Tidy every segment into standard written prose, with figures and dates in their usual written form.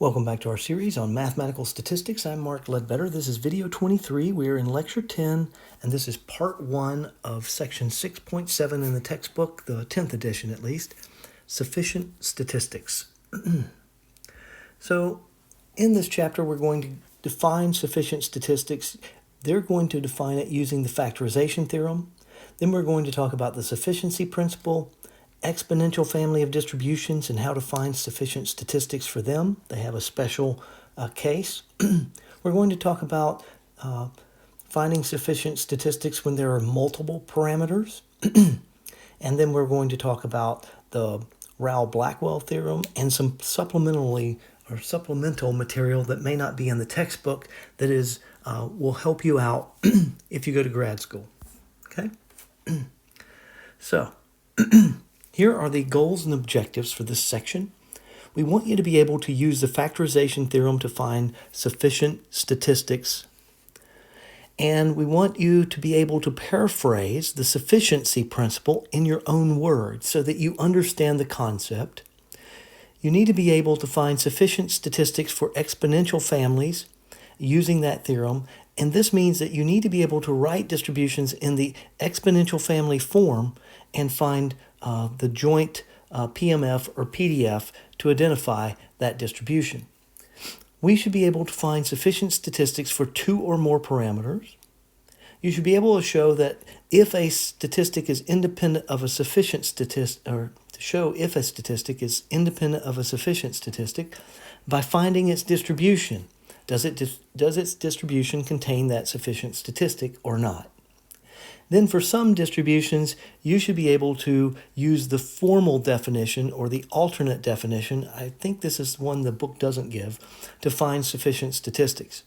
Welcome back to our series on mathematical statistics. I'm Mark Ledbetter. This is video 23. We are in lecture 10, and this is part 1 of section 6.7 in the textbook, the 10th edition at least, sufficient statistics. So in this chapter, we're going to define sufficient statistics. They're going to define it using the factorization theorem. Then we're going to talk about the sufficiency principle, exponential family of distributions and how to find sufficient statistics for them. They have a special case. We're going to talk about finding sufficient statistics when there are multiple parameters. And then we're going to talk about the Rao-Blackwell theorem and some supplemental material that may not be in the textbook that is will help you out if you go to grad school. Okay? So, here are the goals and objectives for this section. We want you to be able to use the factorization theorem to find sufficient statistics. And we want you to be able to paraphrase the sufficiency principle in your own words so that you understand the concept. You need to be able to find sufficient statistics for exponential families using that theorem. And this means that you need to be able to write distributions in the exponential family form and find the joint PMF or PDF to identify that distribution. We should be able to find sufficient statistics for 2 or more parameters. You should be able to show that if a statistic is independent of a sufficient statistic, or to show if a statistic is independent of a sufficient statistic by finding its distribution. Does its distribution contain that sufficient statistic or not? Then for some distributions, you should be able to use the formal definition or the alternate definition. I think this is one the book doesn't give, to find sufficient statistics.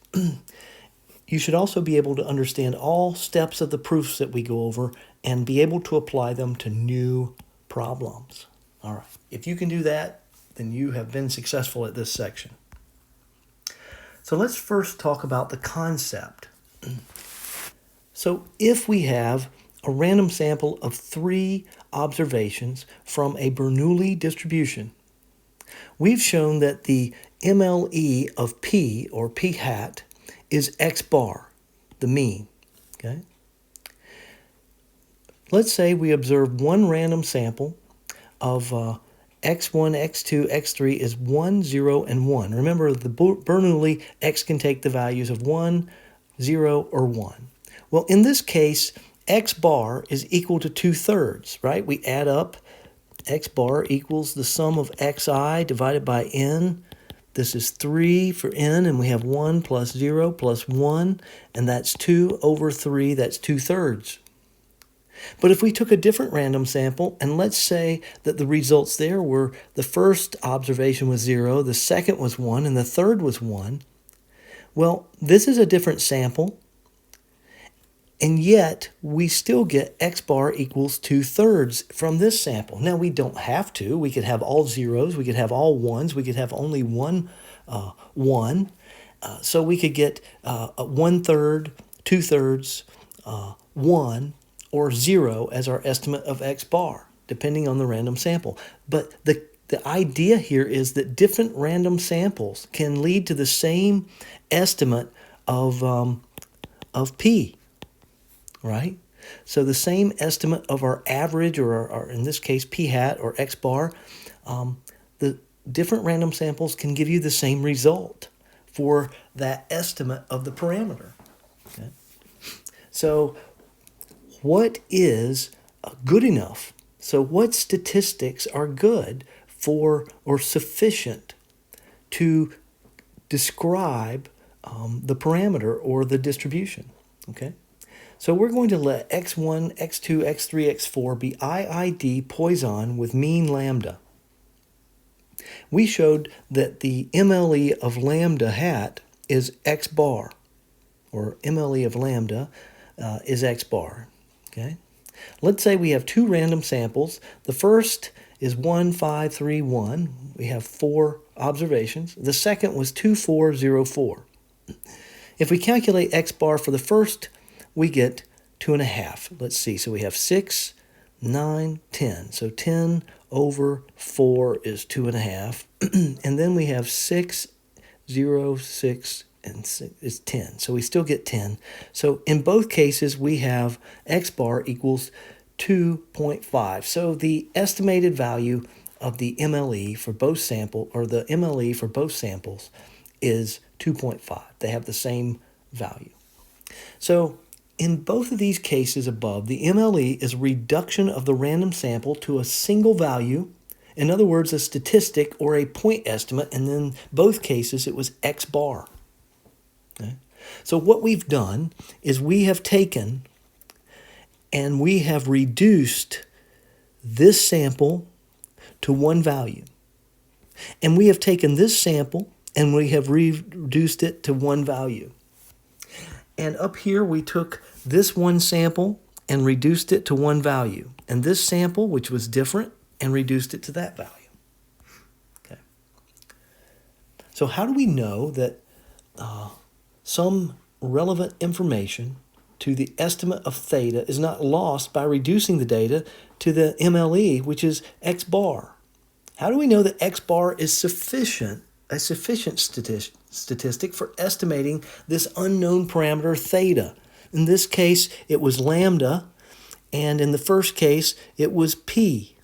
You should also be able to understand all steps of the proofs that we go over and be able to apply them to new problems. All right, if you can do that, then you have been successful at this section. So let's first talk about the concept. So if we have a random sample of 3 observations from a Bernoulli distribution, we've shown that the MLE of P, or P hat, is X bar, the mean. Okay? Let's say we observe one random sample of X1, X2, X3 is 1, 0, and 1. Remember, the Bernoulli, X can take the values of 1, 0, or 1. Well, in this case, X bar is equal to 2/3, right? We add up X bar equals the sum of Xi divided by N. This is 3 for N, and we have 1 plus 0 plus 1, and that's 2 over 3, that's 2/3. But if we took a different random sample, and let's say that the results there were the first observation was 0, the second was 1, and the third was 1, well, this is a different sample, and yet we still get X bar equals 2/3 from this sample. Now, we don't have to. We could have all zeros, we could have all ones, we could have only one 1. So we could get 1/3, 2/3, 1, or 0 as our estimate of X bar, depending on the random sample. But the idea here is that different random samples can lead to the same estimate of P, right? So the same estimate of our average, or in this case, P hat or X bar, the different random samples can give you the same result for that estimate of the parameter. Okay? So what is good enough? So what statistics are good for or sufficient to describe the parameter or the distribution? Okay, so we're going to let X1, X2, X3, X4 be IID Poisson with mean lambda. We showed that the MLE of lambda hat is X bar, or MLE of lambda is X bar. Okay, let's say we have 2 random samples. The first is 1, 5, 3, 1. We have 4 observations. The second was 2, 4, 0, 4. If we calculate X bar for the first, we get 2.5. Let's see. So we have 6, 9, 10. So 10 over 4 is 2.5. And then we have 6 0, 6, and 6 is 10. So we still get 10. So in both cases, we have x bar equals 2.5. So the estimated value of the MLE for both samples is 2.5. They have the same value. So in both of these cases above, the MLE is a reduction of the random sample to a single value. In other words, a statistic or a point estimate, and in both cases it was x bar. Okay? So what we've done is we have taken and we have reduced this sample to one value. And we have taken this sample and we have reduced it to one value. And up here we took this one sample and reduced it to one value. And this sample, which was different, and reduced it to that value. Okay. So how do we know that some relevant information to the estimate of theta is not lost by reducing the data to the MLE, which is x bar? How do we know that x bar is a sufficient statistic for estimating this unknown parameter theta? In this case, it was lambda, and in the first case, it was p.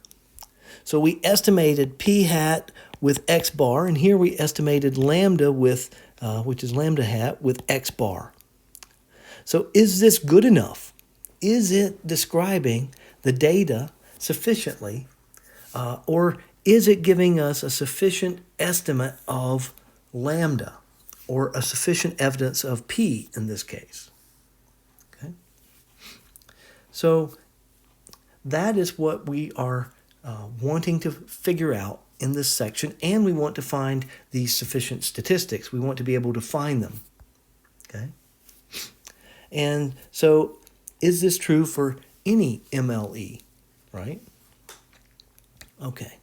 So we estimated p hat with x bar, and here we estimated lambda with, which is lambda hat, with x bar. So is this good enough? Is it describing the data sufficiently, or is it giving us a sufficient estimate of lambda, or a sufficient evidence of p in this case? Okay. So that is what we are wanting to figure out in this section, and we want to find these sufficient statistics. We want to be able to find them. Okay. And so is this true for any MLE, right? Okay.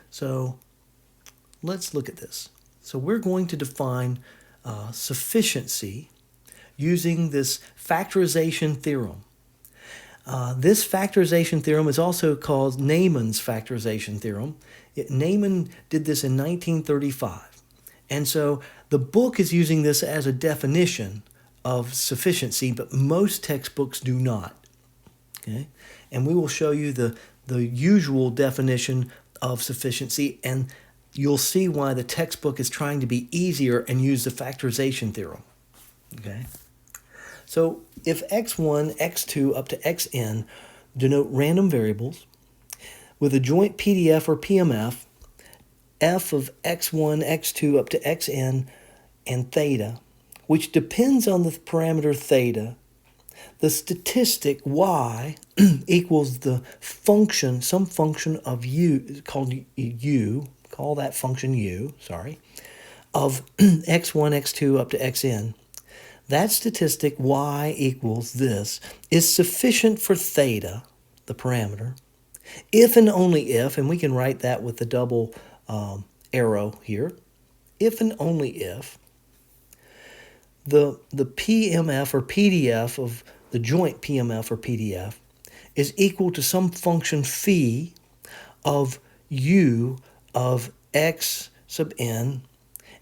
So let's look at this. So we're going to define sufficiency using this factorization theorem. This factorization theorem is also called Neyman's factorization theorem. Neyman did this in 1935. And so the book is using this as a definition of sufficiency, but most textbooks do not. Okay? And we will show you the usual definition of sufficiency, and you'll see why the textbook is trying to be easier and use the factorization theorem. Okay? So if x1, x2 up to xn denote random variables with a joint PDF or PMF, f of x1, x2 up to xn and theta, which depends on the parameter theta, the statistic y equals the function, some function of u, called u, call that function u, of x1, x2 up to xn. That statistic y equals this is sufficient for theta, the parameter, if and only if, and we can write that with the double arrow here, if and only if the PMF or PDF of the joint PMF or PDF is equal to some function phi of u of x sub n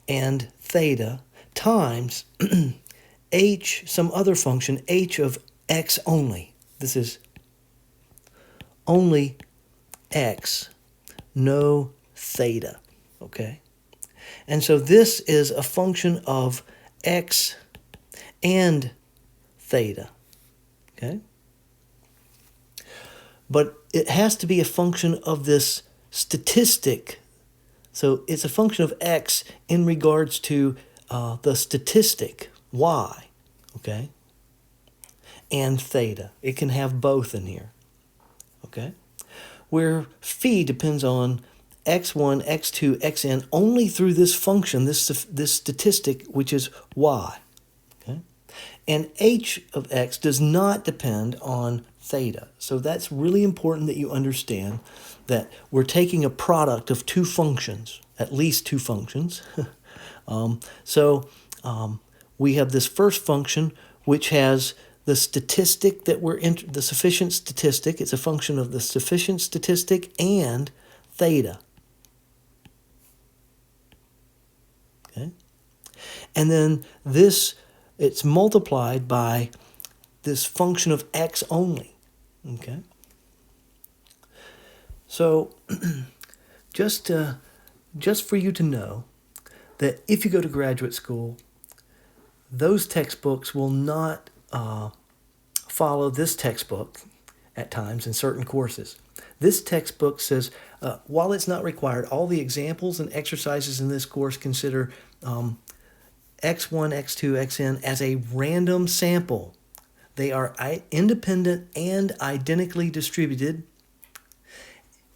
and theta times h, some other function, h of x only. This is only x, no theta, okay? And so this is a function of x and theta, okay? But it has to be a function of this statistic. So it's a function of x in regards to the statistic, y, okay? And theta. It can have both in here, okay? Where phi depends on x1, x2, xn only through this function, this statistic, which is y, okay? And h of x does not depend on theta. So that's really important that you understand that we're taking a product of two functions, at least two functions. We have this first function, which has the statistic that the sufficient statistic. It's a function of the sufficient statistic and theta. Okay? And then this, it's multiplied by this function of x only. Okay? So just for you to know that if you go to graduate school, those textbooks will not follow this textbook at times in certain courses. This textbook says, while it's not required, all the examples and exercises in this course consider x1, x2, xn as a random sample. They are independent and identically distributed,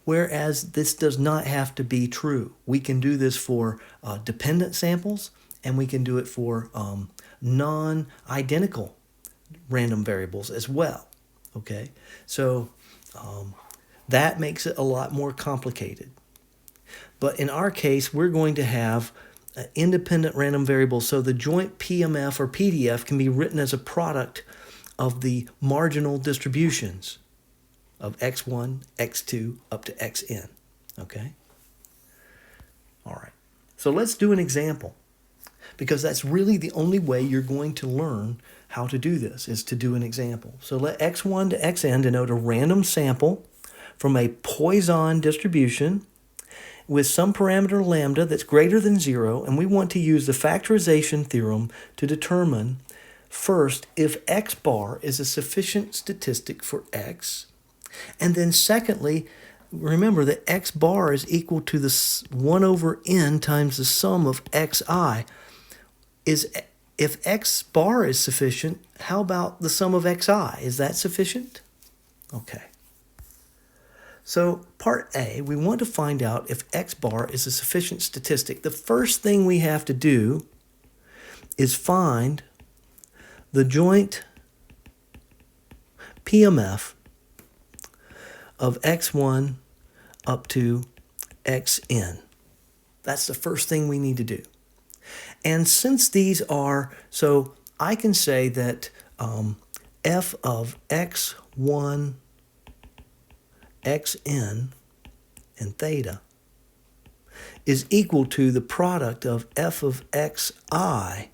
whereas this does not have to be true. We can do this for dependent samples, and we can do it for non-identical random variables as well. Okay, so that makes it a lot more complicated. But in our case, we're going to have independent random variables, so the joint PMF or PDF can be written as a product of the marginal distributions of x1, x2, up to xn. Okay? All right. So let's do an example, because that's really the only way you're going to learn how to do this, is to do an example. So let x1 to xn denote a random sample from a Poisson distribution with some parameter lambda that's greater than 0, and we want to use the factorization theorem to determine, first, if x bar is a sufficient statistic for x, and then secondly, remember that x bar is equal to the 1 over n times the sum of xi. If x bar is sufficient, how about the sum of xi? Is that sufficient? Okay. So part A, we want to find out if x bar is a sufficient statistic. The first thing we have to do is find the joint PMF of x1 up to xn. That's the first thing we need to do. And since these are, so I can say that f of x1, xn, and theta is equal to the product of f of xi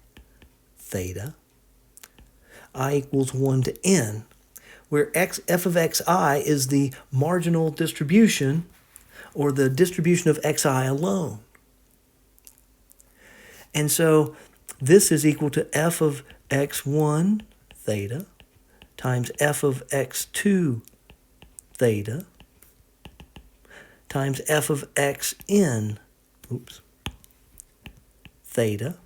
theta, I equals 1 to n, where f of xi is the marginal distribution, or the distribution of xi alone. And so this is equal to f of x1 theta times f of x2 theta times f of xn, theta.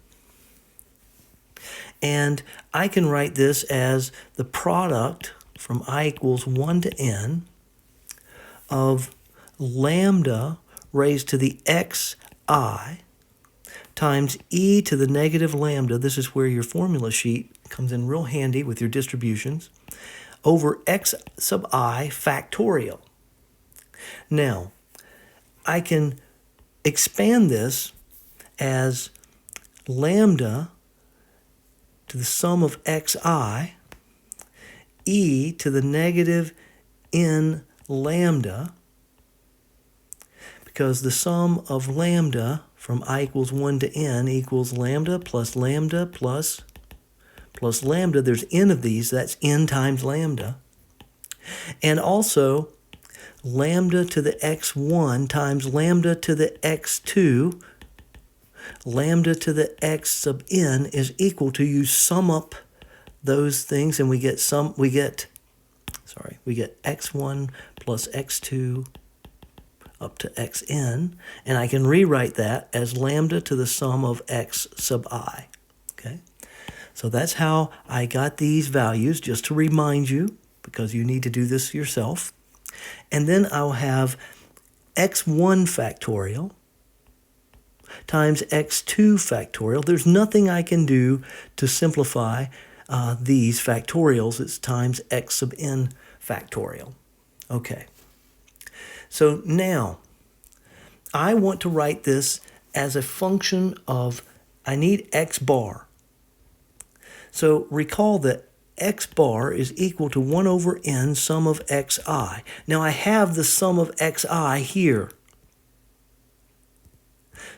And I can write this as the product from I equals 1 to n of lambda raised to the xi times e to the negative lambda, this is where your formula sheet comes in real handy with your distributions, over x sub I factorial. Now, I can expand this as lambda to the sum of xi, e to the negative n lambda, because the sum of lambda from I equals 1 to n equals lambda plus lambda plus lambda. There's n of these, that's n times lambda. And also lambda to the x1 times lambda to the x2, lambda to the x sub n is equal to, you sum up those things and we get x1 plus x2 up to xn, and I can rewrite that as lambda to the sum of x sub I. Okay, so that's how I got these values, just to remind you, because you need to do this yourself. And then I'll have x1 factorial times x2 factorial. There's nothing I can do to simplify these factorials. It's times x sub n factorial. Okay. So now, I want to write this as a function of, I need x bar. So recall that x bar is equal to 1 over n sum of xi. Now I have the sum of xi here.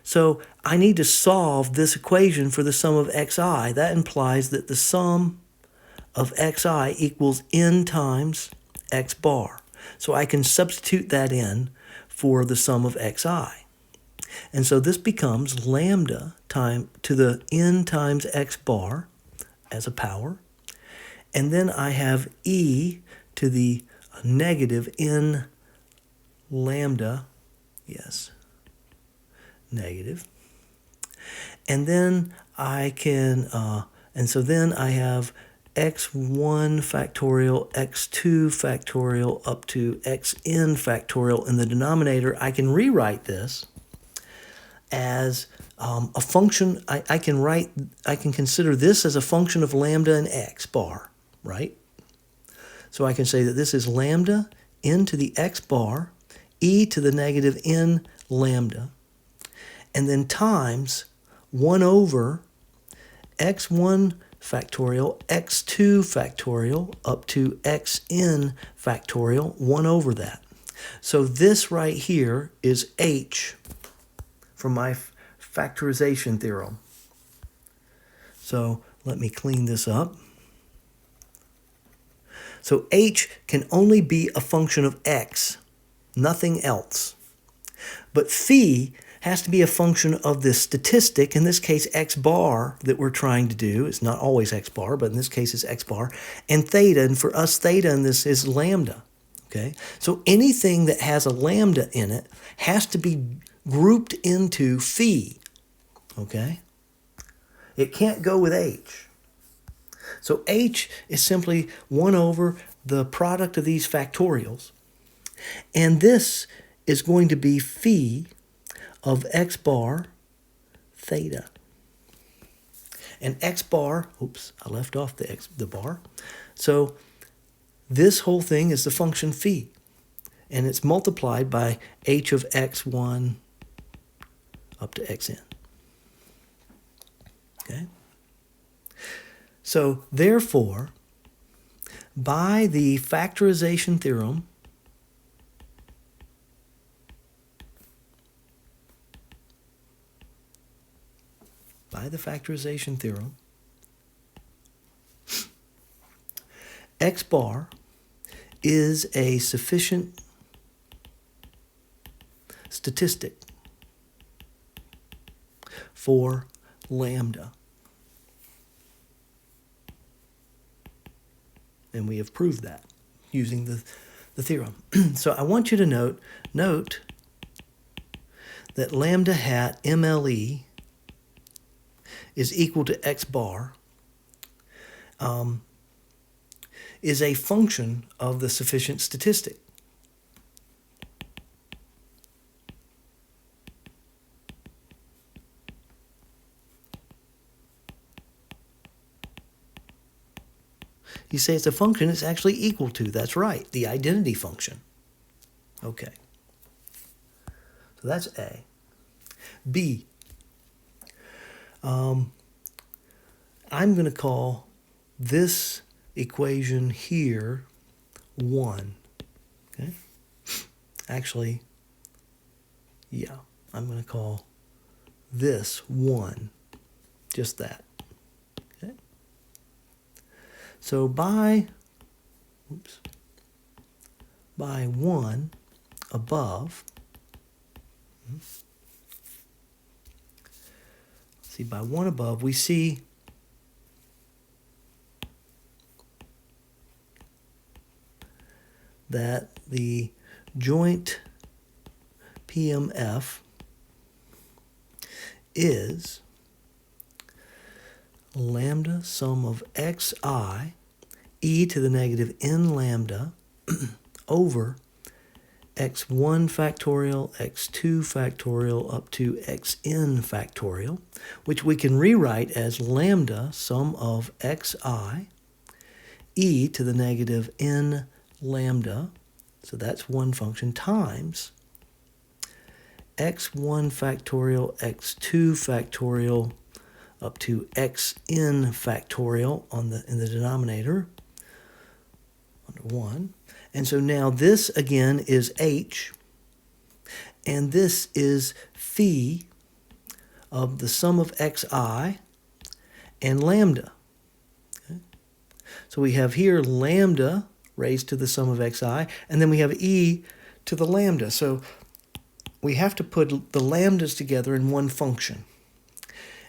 So I need to solve this equation for the sum of xi. That implies that the sum of xi equals n times x bar. So I can substitute that in for the sum of xi. And so this becomes lambda time to the n times x bar as a power. And then I have e to the negative n lambda, yes, negative. And then I can, and so then I have x1 factorial, x2 factorial, up to xn factorial in the denominator. I can rewrite this as a function. I can consider this as a function of lambda and x bar, right? So I can say that this is lambda n to the x bar, e to the negative n lambda, and then times 1 over x1 factorial, x2 factorial, up to xn factorial, 1 over that. So this right here is h from my factorization theorem. So let me clean this up. So h can only be a function of x, nothing else. But phi has to be a function of the statistic, in this case x bar, that we're trying to do. It's not always x bar, but in this case it's x bar, and theta, and for us theta in this is lambda. Okay? So anything that has a lambda in it has to be grouped into phi. Okay? It can't go with h. So h is simply 1 over the product of these factorials. And this is going to be phi of x bar theta. And x bar, oops, I left off the bar. So this whole thing is the function phi. And it's multiplied by h of x1 up to xn. Okay? So therefore, by the factorization theorem, x bar is a sufficient statistic for lambda. And we have proved that using the theorem. So I want you to note that lambda hat MLE is equal to x bar is a function of the sufficient statistic. You say it's a function, it's actually equal to, that's right, the identity function. Okay. So that's A. B. I'm going to call this equation here 1. Okay? Actually, yeah, I'm going to call this 1. Just that. Okay? So by 1 above, see, by 1 above, we see that the joint PMF is lambda sum of xi e to the negative n lambda over x1 factorial, x2 factorial, up to xn factorial, which we can rewrite as lambda sum of xi e to the negative n lambda, so that's one function, times x1 factorial, x2 factorial, up to xn factorial in the denominator, under 1. And so now this, again, is h, and this is phi of the sum of xi and lambda. Okay? So we have here lambda raised to the sum of xi, and then we have e to the lambda. So we have to put the lambdas together in one function.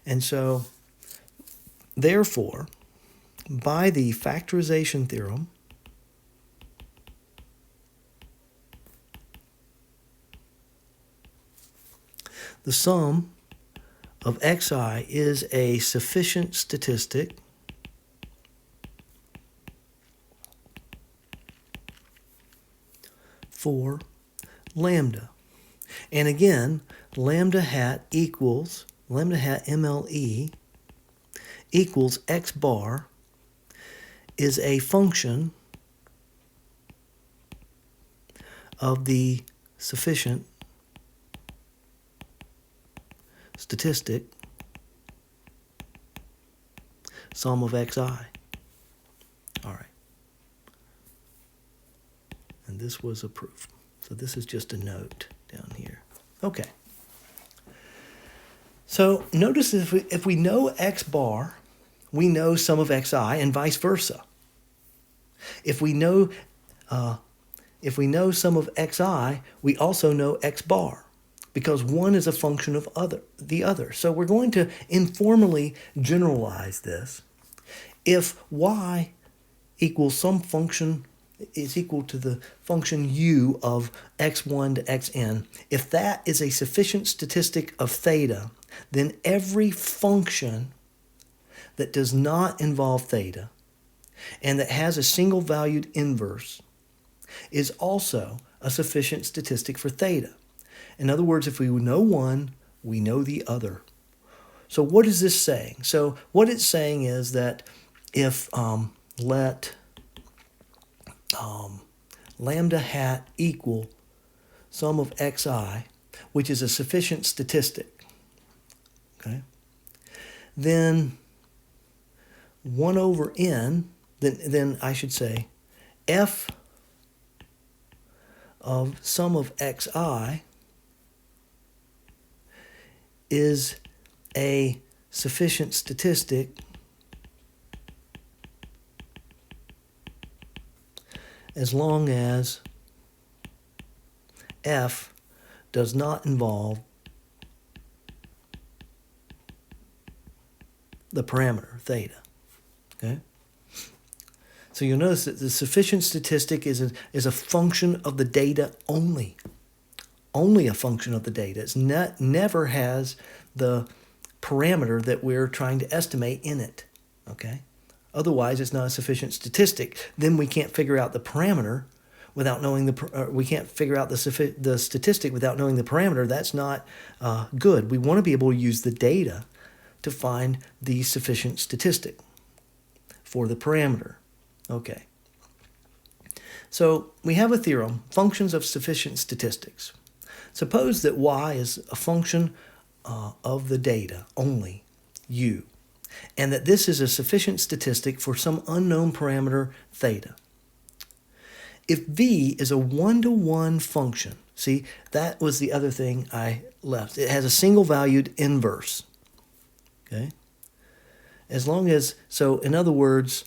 And so, therefore, by the factorization theorem, the sum of xi is a sufficient statistic for lambda. And again, lambda hat MLE equals x bar is a function of the sufficient statistic sum of xi. All right. And this was a proof. So this is just a note down here. Okay. So notice if we know x bar, we know sum of xi, and vice versa. If we know sum of xi, we also know x bar, because one is a function of the other. So we're going to informally generalize this. If y equals some function is equal to the function u of x1 to xn, if that is a sufficient statistic of theta, then every function that does not involve theta and that has a single valued inverse is also a sufficient statistic for theta. In other words, if we know one, we know the other. So what is this saying? So what it's saying is that if let lambda hat equal sum of xi, which is a sufficient statistic, okay, then 1 over n, then I should say f of sum of xi is a sufficient statistic as long as f does not involve the parameter theta. Okay? So you'll notice that the sufficient statistic is a function of the data only. Only a function of the data. It's never has the parameter that we're trying to estimate in it. Okay? Otherwise, it's not a sufficient statistic. Then we can't figure out the parameter without knowing we can't figure out the statistic without knowing the parameter. That's not good. We want to be able to use the data to find the sufficient statistic for the parameter. Okay. So we have a theorem, functions of sufficient statistics. Suppose that y is a function of the data only, u, and that this is a sufficient statistic for some unknown parameter theta. If v is a one-to-one function, see, that was the other thing I left. It has a single-valued inverse. Okay? As long as, so in other words,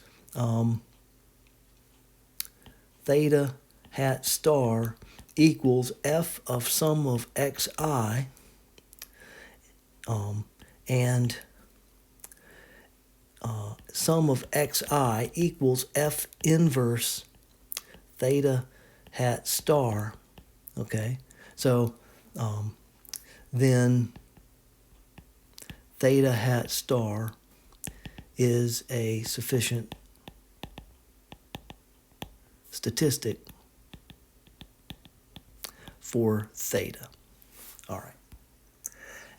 theta hat star equals f of sum of xi, and sum of xi equals f inverse theta hat star. Okay, so then theta hat star is a sufficient statistic for theta. All right.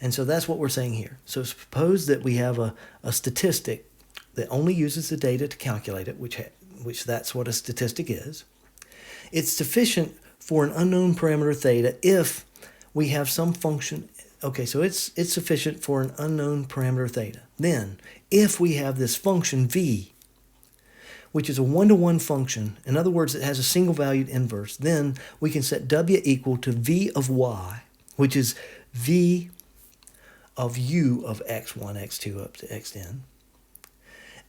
And so that's what we're saying here. So suppose that we have a statistic that only uses the data to calculate it, which that's what a statistic is. It's sufficient for an unknown parameter theta if we have some function. Okay, so it's sufficient for an unknown parameter theta. Then, if we have this function v, which is a one-to-one function, in other words, it has a single-valued inverse, then we can set w equal to v of y, which is v of u of x1, x2 up to xn,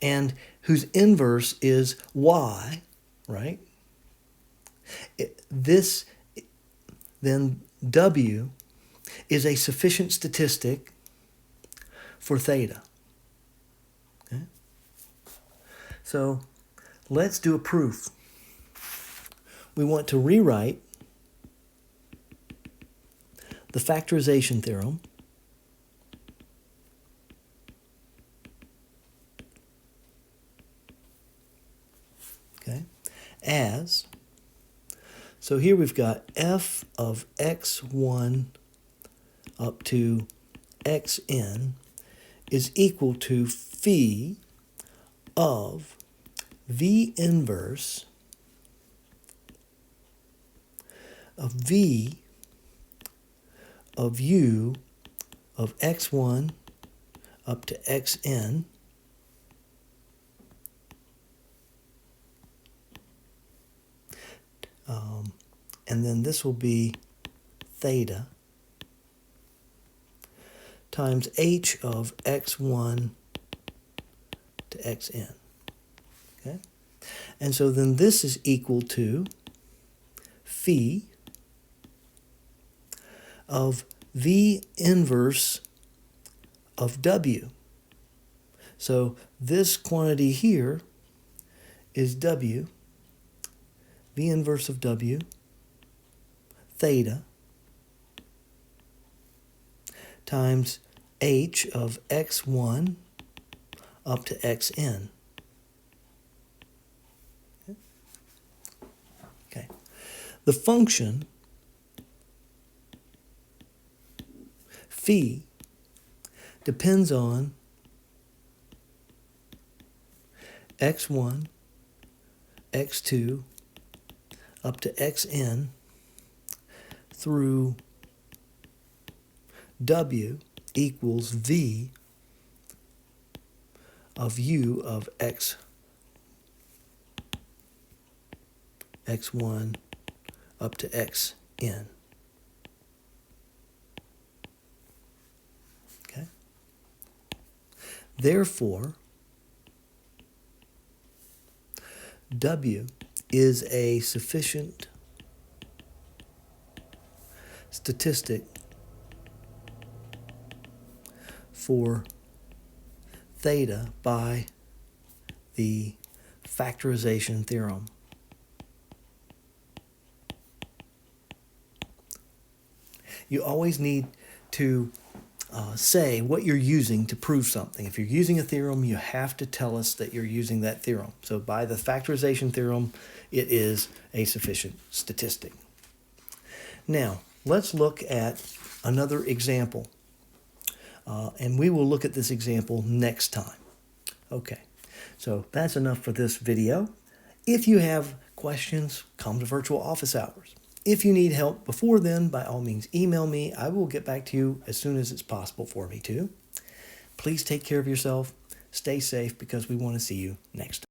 and whose inverse is y, right? Then w is a sufficient statistic for theta. Okay? So let's do a proof. We want to rewrite the factorization theorem as, so here we've got f of x1 up to xn is equal to phi of v inverse of v of u of x1 up to xn and then this will be theta times h of x1 to xn. Okay? And so then this is equal to phi of v inverse of w. So this quantity here is w, v inverse of w, theta, times h of x1 up to xn. Okay. The function phi depends on x1, x2 up to xn through w equals v of u of x1 up to xn. Okay? Therefore, w is a sufficient statistic for theta by the factorization theorem. You always need to say what you're using to prove something. If you're using a theorem, you have to tell us that you're using that theorem. So by the factorization theorem, it is a sufficient statistic. Now, let's look at another example. And we will look at this example next time. Okay, so that's enough for this video. If you have questions, come to virtual office hours. If you need help before then, by all means, email me. I will get back to you as soon as it's possible for me to. Please take care of yourself. Stay safe because we want to see you next time.